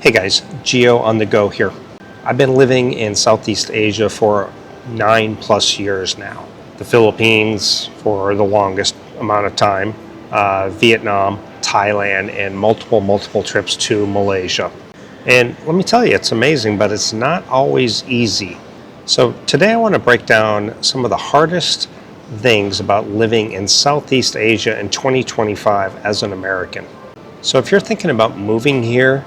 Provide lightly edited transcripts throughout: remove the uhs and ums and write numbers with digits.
Hey guys, Geo on the go here. I've been living in Southeast Asia for 9+ years now. The Philippines for the longest amount of time, Vietnam, Thailand, and multiple trips to Malaysia. And let me tell you, it's amazing, but it's not always easy. So today I want to break down some of the hardest things about living in Southeast Asia in 2025 as an American. So if you're thinking about moving here,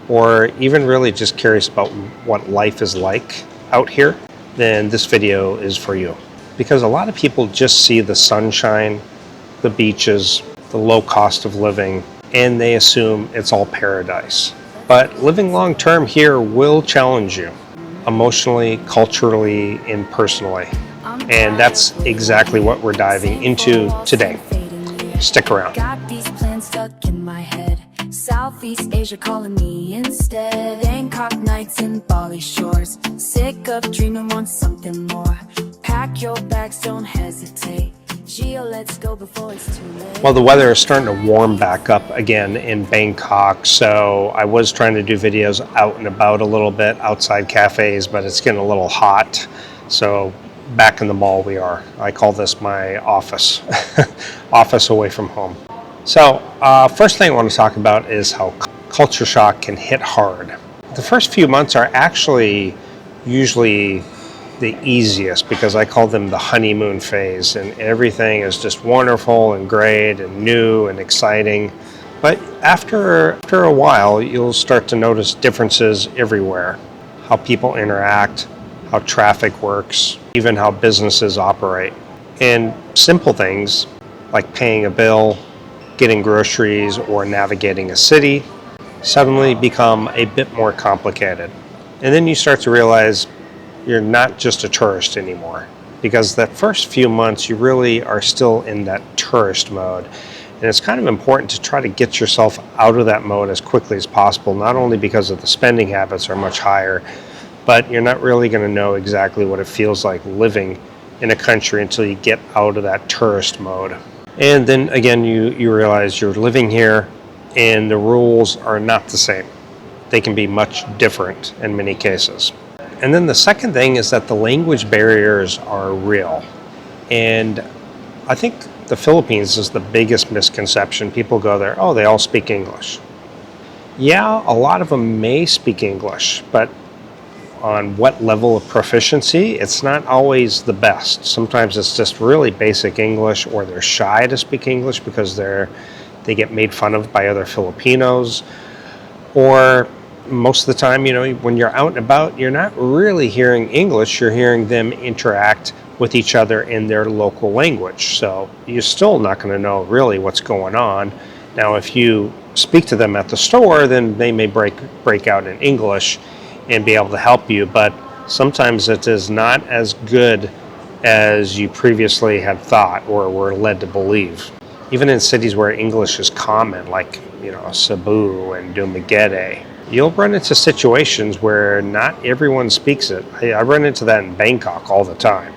or even really just curious about what life is like out here, then this video is for you. Because a lot of people just see the sunshine, the beaches, the low cost of living, and they assume it's all paradise. But living long term here will challenge you emotionally, culturally, and personally. And that's exactly what we're diving into today. Stick around. Got these plans stuck in my head. Southeast Asia calling me instead. Bangkok nights and Bali shores. Sick of dreaming, want something more. Pack your bags, don't hesitate. Geo, let's go before it's too late. Well, the weather is starting to warm back up again in Bangkok, so I was trying to do videos out and about a little bit, outside cafes, but it's getting a little hot. So back in the mall we are. I call this my office, office away from home. So first thing I want to talk about is how culture shock can hit hard. The first few months are actually usually the easiest because I call them the honeymoon phase, and everything is just wonderful and great and new and exciting. But after a while, you'll start to notice differences everywhere. How people interact, how traffic works, even how businesses operate. And simple things like paying a bill, getting groceries, or navigating a city suddenly become a bit more complicated. And then you start to realize you're not just a tourist anymore, because that first few months you really are still in that tourist mode. And it's kind of important to try to get yourself out of that mode as quickly as possible, not only because of the spending habits are much higher, but you're not really going to know exactly what it feels like living in a country until you get out of that tourist mode. And then again, you realize you're living here and the rules are not the same. They can be much different in many cases. And then the second thing is that the language barriers are real. And I think the Philippines is the biggest misconception. People go there, oh, they all speak English. Yeah, a lot of them may speak English, but on what level of proficiency, it's not always the best. Sometimes it's just really basic English, or they're shy to speak English because they get made fun of by other Filipinos. Or most of the time, when you're out and about, you're not really hearing English, you're hearing them interact with each other in their local language. So you're still not going to know really what's going on. Now, if you speak to them at the store, then they may break out in English and be able to help you, but sometimes it is not as good as you previously had thought or were led to believe. Even in cities where English is common, like Cebu and Dumaguete, you'll run into situations where not everyone speaks it. I run into that in Bangkok all the time.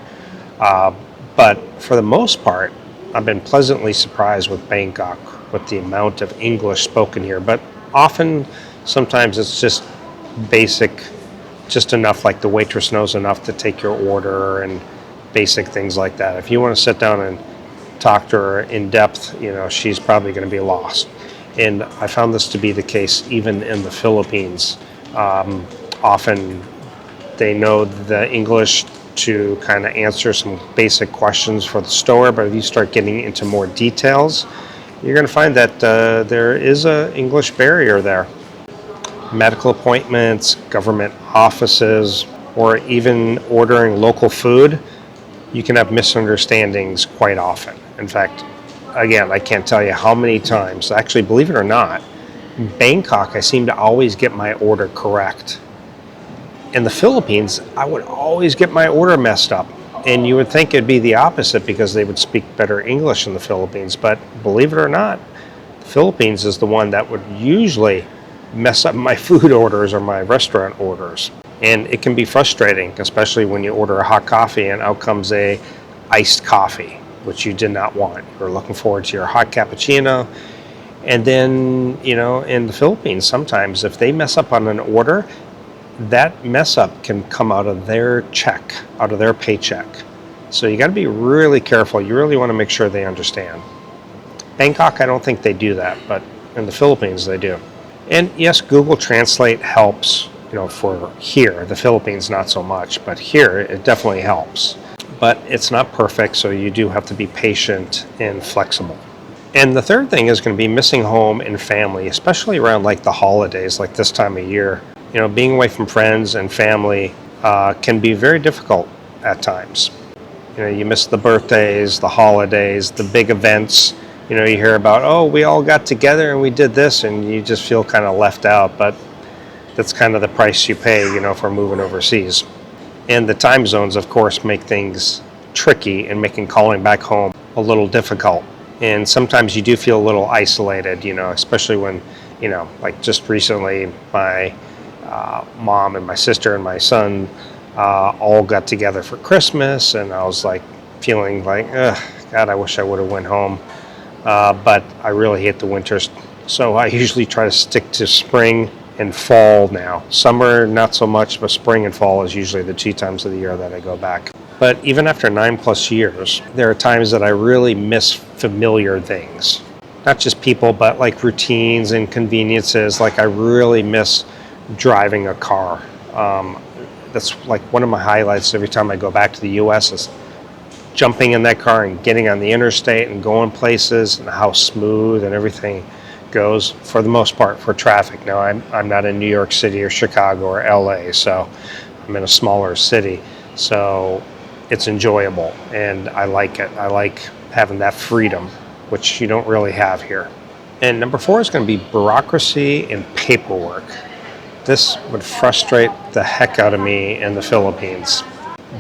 But for the most part, I've been pleasantly surprised with Bangkok, with the amount of English spoken here. But sometimes it's just basic, just enough, like the waitress knows enough to take your order and basic things like that. If you want to sit down and talk to her in depth, she's probably going to be lost. And I found this to be the case even in the Philippines. Often they know the English to kind of answer some basic questions for the store, but if you start getting into more details, you're going to find that there is an English barrier there. Medical appointments, government offices, or even ordering local food, you can have misunderstandings quite often. In fact, again, I can't tell you how many times, actually, believe it or not, in Bangkok, I seem to always get my order correct. In the Philippines, I would always get my order messed up. And you would think it'd be the opposite because they would speak better English in the Philippines. But believe it or not, the Philippines is the one that would usually mess up my food orders or my restaurant orders. And it can be frustrating, especially when you order a hot coffee and out comes a iced coffee, which you did not want. You're looking forward to your hot cappuccino, And then, in the Philippines, sometimes if they mess up on an order, that mess up can come out of their check, out of their paycheck. So you got to be really careful. You really want to make sure they understand. Bangkok, I don't think they do that, but in the Philippines, they do. And yes, Google Translate helps, for here. The Philippines, not so much, but here it definitely helps. But it's not perfect, so you do have to be patient and flexible. And the third thing is going to be missing home and family, especially around like the holidays, like this time of year. Being away from friends and family can be very difficult at times. You miss the birthdays, the holidays, the big events. You hear about, oh, we all got together and we did this, and you just feel kind of left out. But that's kind of the price you pay, for moving overseas. And the time zones, of course, make things tricky and making calling back home a little difficult. And sometimes you do feel a little isolated, especially when, like just recently, my mom and my sister and my son all got together for Christmas, and I was like feeling like, God, I wish I would have went home. But I really hate the winters, so I usually try to stick to spring and fall now. Summer, not so much, but spring and fall is usually the 2 times of the year that I go back. But even after 9+ years, there are times that I really miss familiar things. Not just people, but like routines and conveniences. Like I really miss driving a car. That's like one of my highlights every time I go back to the US is jumping in that car and getting on the interstate and going places, and how smooth and everything goes for the most part for traffic. Now I'm not in New York City or Chicago or LA, so I'm in a smaller city, so it's enjoyable and I like it. I like having that freedom, which you don't really have here. And number 4 is going to be bureaucracy and paperwork. This would frustrate the heck out of me in the Philippines.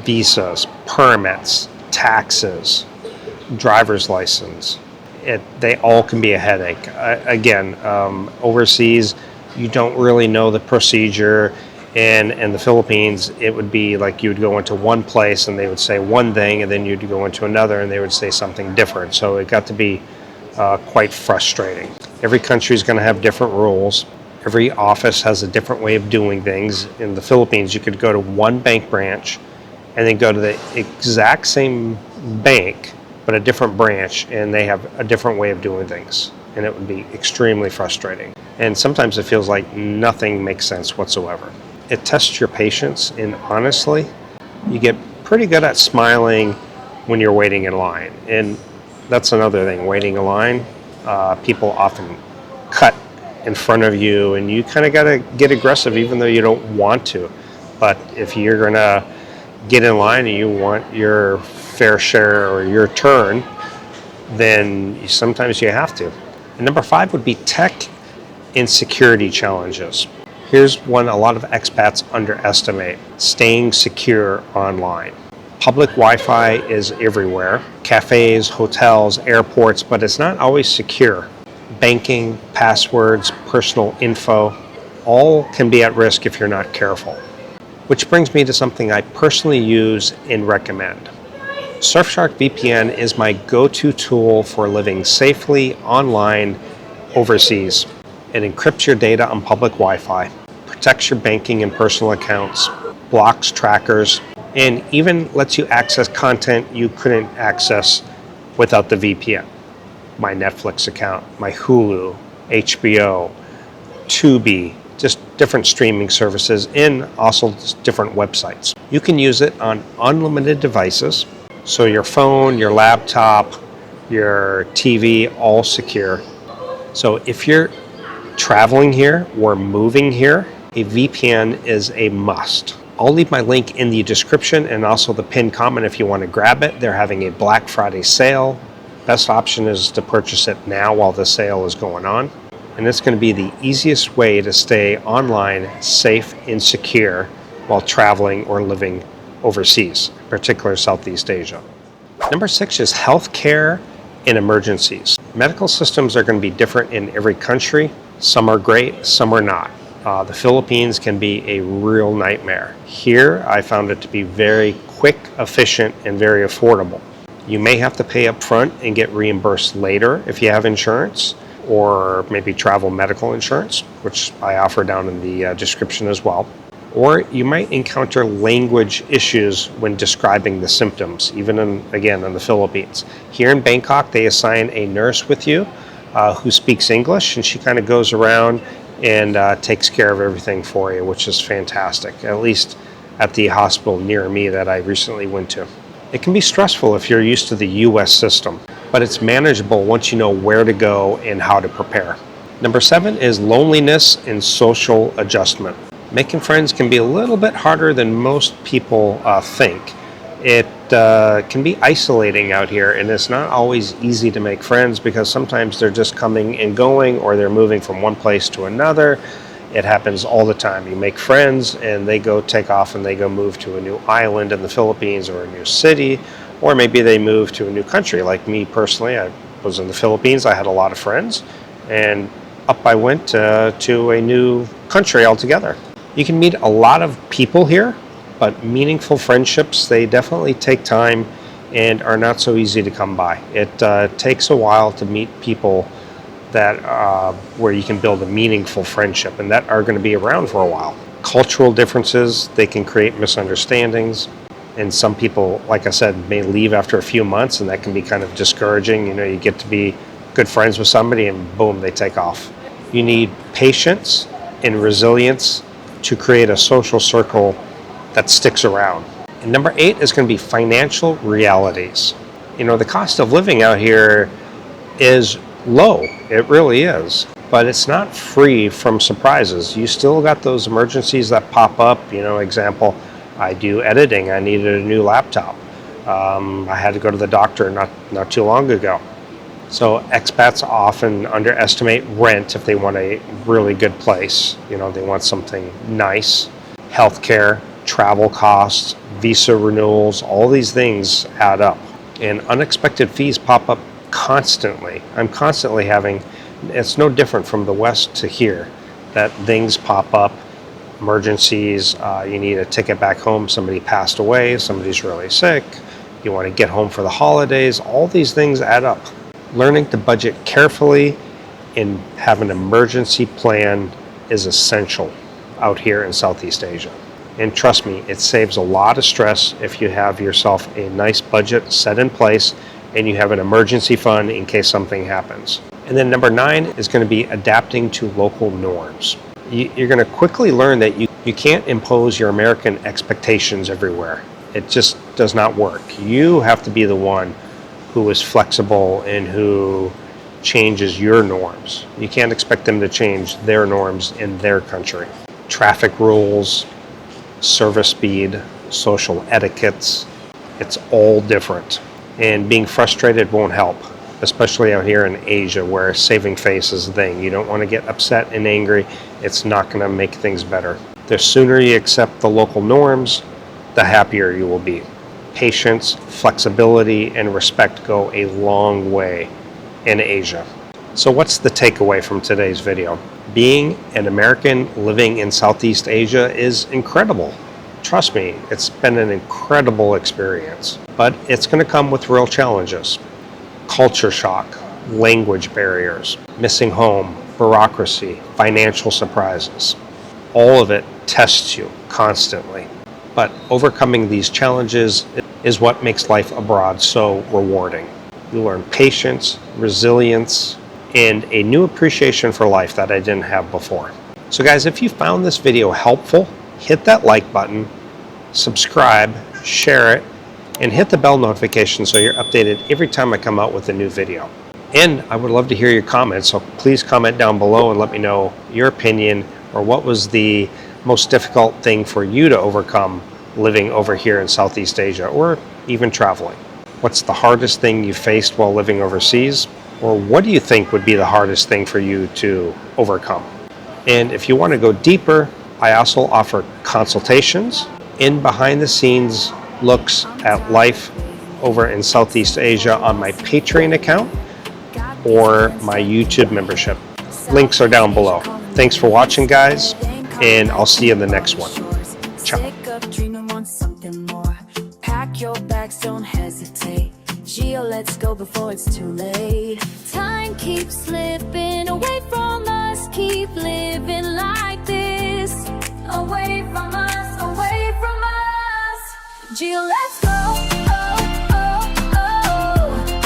Visas, permits, taxes, driver's license. They all can be a headache. Again, overseas, you don't really know the procedure. And in the Philippines, it would be like you would go into one place and they would say one thing, and then you'd go into another and they would say something different. So it got to be quite frustrating. Every country is going to have different rules. Every office has a different way of doing things. In the Philippines, you could go to one bank branch and then go to the exact same bank, but a different branch, and they have a different way of doing things. And it would be extremely frustrating. And sometimes it feels like nothing makes sense whatsoever. It tests your patience, and honestly, you get pretty good at smiling when you're waiting in line. And that's another thing, waiting in line, people often cut in front of you, and you kind of got to get aggressive even though you don't want to. But if you're going to get in line and you want your fair share or your turn, then sometimes you have to. And number 5 would be tech and security challenges. Here's one a lot of expats underestimate: staying secure online. Public Wi-Fi is everywhere, cafes, hotels, airports, but it's not always secure. Banking, passwords, personal info, all can be at risk if you're not careful. Which brings me to something I personally use and recommend. Surfshark VPN is my go-to tool for living safely online overseas. It encrypts your data on public Wi-Fi, protects your banking and personal accounts, blocks trackers, and even lets you access content you couldn't access without the VPN. My Netflix account, my Hulu, HBO, Tubi, just different streaming services, and also different websites. You can use it on unlimited devices, so your phone, your laptop, your TV, all secure. So if you're traveling here or moving here, a VPN is a must. I'll leave my link in the description and also the pinned comment if you want to grab it. They're having a Black Friday sale. Best option is to purchase it now while the sale is going on. And it's going to be the easiest way to stay online, safe and secure while traveling or living overseas, in particular Southeast Asia. Number 6 is healthcare and emergencies. Medical systems are going to be different in every country. Some are great, some are not. The Philippines can be a real nightmare. Here, I found it to be very quick, efficient, and very affordable. You may have to pay up front and get reimbursed later if you have insurance, or maybe travel medical insurance, which I offer down in the description as well. Or you might encounter language issues when describing the symptoms, even again in the Philippines. Here in Bangkok, they assign a nurse with you who speaks English, and she kind of goes around and takes care of everything for you, which is fantastic, at least at the hospital near me that I recently went to. It can be stressful if you're used to the US system, but it's manageable once you know where to go and how to prepare. Number 7 is loneliness and social adjustment. Making friends can be a little bit harder than most people think. It can be isolating out here, and it's not always easy to make friends because sometimes they're just coming and going, or they're moving from one place to another. It happens all the time. You make friends and they go take off and they go move to a new island in the Philippines or a new city, or maybe they move to a new country. Like me personally, I was in the Philippines, I had a lot of friends, and up I went to a new country altogether. You can meet a lot of people here, but meaningful friendships, they definitely take time and are not so easy to come by. It takes a while to meet people that where you can build a meaningful friendship and that are going to be around for a while. Cultural differences, they can create misunderstandings, and some people, like I said, may leave after a few months, and that can be kind of discouraging. You know, you get to be good friends with somebody and boom, they take off. You need patience and resilience to create a social circle that sticks around. And number 8 is going to be financial realities. You know, the cost of living out here is low. It really is. But it's not free from surprises. You still got those emergencies that pop up. You know, example, I do editing. I needed a new laptop. I had to go to the doctor not too long ago. So expats often underestimate rent if they want a really good place. You know, they want something nice. Healthcare, travel costs, visa renewals, all these things add up. And unexpected fees pop up constantly. I'm constantly having, it's no different from the West to here, that things pop up, emergencies, you need a ticket back home, somebody passed away, somebody's really sick, you want to get home for the holidays, all these things add up. Learning to budget carefully and have an emergency plan is essential out here in Southeast Asia. And trust me, it saves a lot of stress if you have yourself a nice budget set in place and you have an emergency fund in case something happens. And then number 9 is going to be adapting to local norms. You're going to quickly learn that you can't impose your American expectations everywhere. It just does not work. You have to be the one who is flexible and who changes your norms. You can't expect them to change their norms in their country. Traffic rules, service speed, social etiquettes, it's all different. And being frustrated won't help, especially out here in Asia where saving face is the thing. You don't want to get upset and angry. It's not going to make things better. The sooner you accept the local norms, the happier you will be. Patience, flexibility, and respect go a long way in Asia. So what's the takeaway from today's video? Being an American living in Southeast Asia is incredible. Trust me, it's been an incredible experience, but it's going to come with real challenges. Culture shock, language barriers, missing home, bureaucracy, financial surprises. All of it tests you constantly. But overcoming these challenges is what makes life abroad so rewarding. You learn patience, resilience, and a new appreciation for life that I didn't have before. So guys, if you found this video helpful, hit that like button, subscribe, share it, and hit the bell notification so you're updated every time I come out with a new video. And I would love to hear your comments, so please comment down below and let me know your opinion or what was the most difficult thing for you to overcome living over here in Southeast Asia or even traveling. What's the hardest thing you faced while living overseas? Or what do you think would be the hardest thing for you to overcome? And if you want to go deeper, I also offer consultations and behind the scenes looks at life over in Southeast Asia on my Patreon account or my YouTube membership. Links are down below. Thanks for watching, guys, and I'll see you in the next one. Ciao. Pack your bags, don't hesitate. Geo, let's go before it's too late. Time keeps slipping away from us. Keep living like this. Away from us, away from us. Geo, let's go.